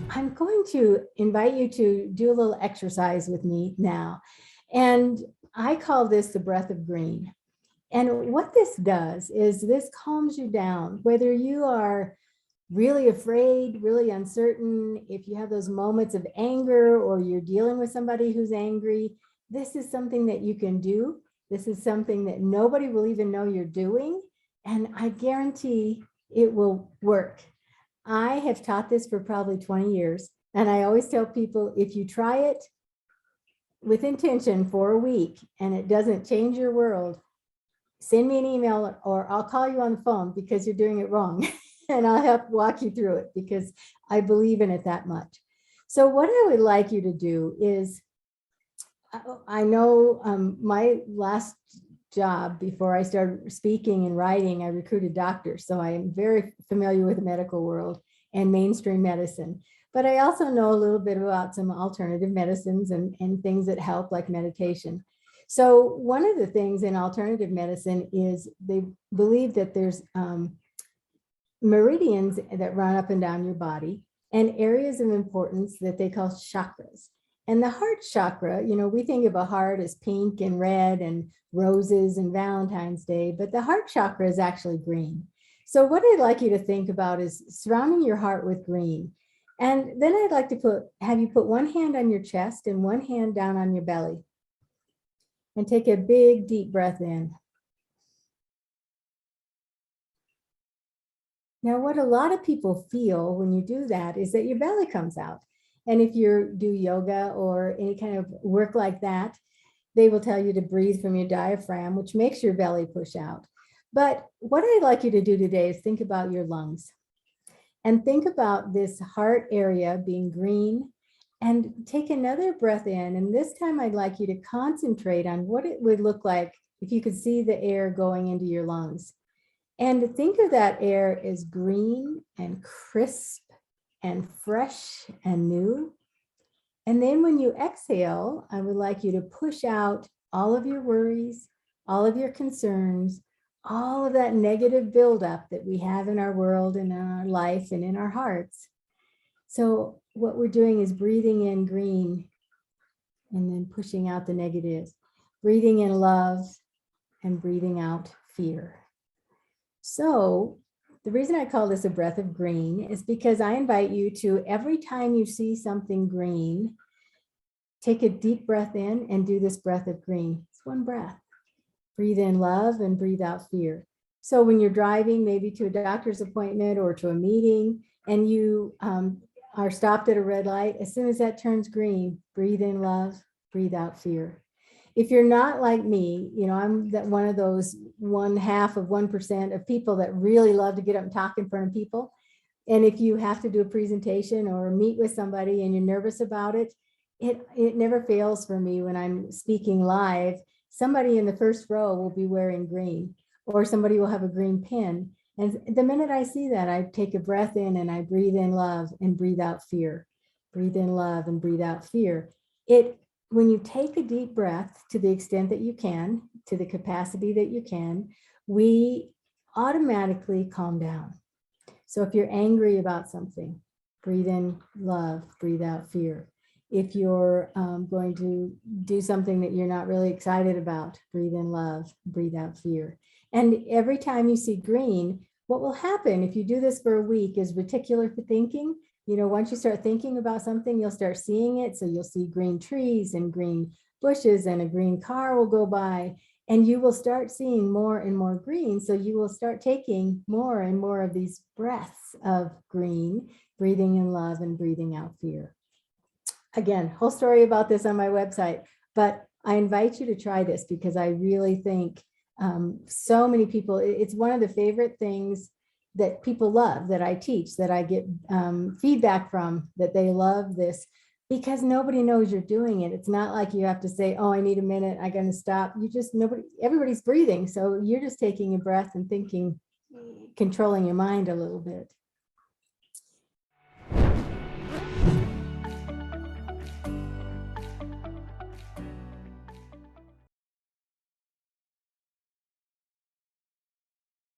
I'm going to invite you to do a little exercise with me now. And I call this the breath of green. And what this does is this calms you down, whether you are really afraid, really uncertain, if you have those moments of anger or you're dealing with somebody who's angry, this is something that you can do. This is something that nobody will even know you're doing. And I guarantee it will work. I have taught this for probably 20 years. And I always tell people, if you try it with intention for a week and it doesn't change your world, send me an email or I'll call you on the phone because you're doing it wrong. And I'll help walk you through it because I believe in it that much. So what I would like you to do is, I know my last job before I started speaking and writing, I recruited doctors. So I am very familiar with the medical world and mainstream medicine. But I also know a little bit about some alternative medicines and things that help, like meditation. So one of the things in alternative medicine is they believe that there's meridians that run up and down your body and areas of importance that they call chakras. And the heart chakra, we think of a heart as pink and red and roses and Valentine's Day, but the heart chakra is actually green. So what I'd like you to think about is surrounding your heart with green. And then I'd like to have you put one hand on your chest and one hand down on your belly. And take a big, deep breath in. Now, what a lot of people feel when you do that is that your belly comes out. And if you do yoga or any kind of work like that, they will tell you to breathe from your diaphragm, which makes your belly push out. But what I'd like you to do today is think about your lungs and think about this heart area being green, and take another breath in. And this time I'd like you to concentrate on what it would look like if you could see the air going into your lungs. And think of that air as green and crisp and fresh and new. And then when you exhale, I would like you to push out all of your worries, all of your concerns, all of that negative buildup that we have in our world and in our life and in our hearts. So what we're doing is breathing in green and then pushing out the negatives, breathing in love and breathing out fear. So the reason I call this a breath of green is because I invite you to, every time you see something green, take a deep breath in and do this breath of green. It's one breath. Breathe in love and breathe out fear. So when you're driving maybe to a doctor's appointment or to a meeting and you are stopped at a red light, as soon as that turns green, breathe in love, breathe out fear. If you're not like me, I'm one of those 0.5% of people that really love to get up and talk in front of people. And if you have to do a presentation or meet with somebody and you're nervous about it, it never fails for me when I'm speaking live. Somebody in the first row will be wearing green, or somebody will have a green pin. And the minute I see that, I take a breath in and I breathe in love and breathe out fear. Breathe in love and breathe out fear. When you take a deep breath to the extent that you can, to the capacity that you can, we automatically calm down. So if you're angry about something, breathe in love, breathe out fear. If you're going to do something that you're not really excited about, breathe in love, breathe out fear. And every time you see green, what will happen if you do this for a week is reticular thinking. Once you start thinking about something, you'll start seeing it. So you'll see green trees and green bushes and a green car will go by, and you will start seeing more and more green. So you will start taking more and more of these breaths of green, breathing in love and breathing out fear. Again, whole story about this on my website, but I invite you to try this because I really think so many people, it's one of the favorite things that people love, that I teach, that I get feedback from, that they love this because nobody knows you're doing it. It's not like you have to say, oh, I need a minute, I'm going to stop. Everybody's breathing. So you're just taking a breath and thinking, controlling your mind a little bit.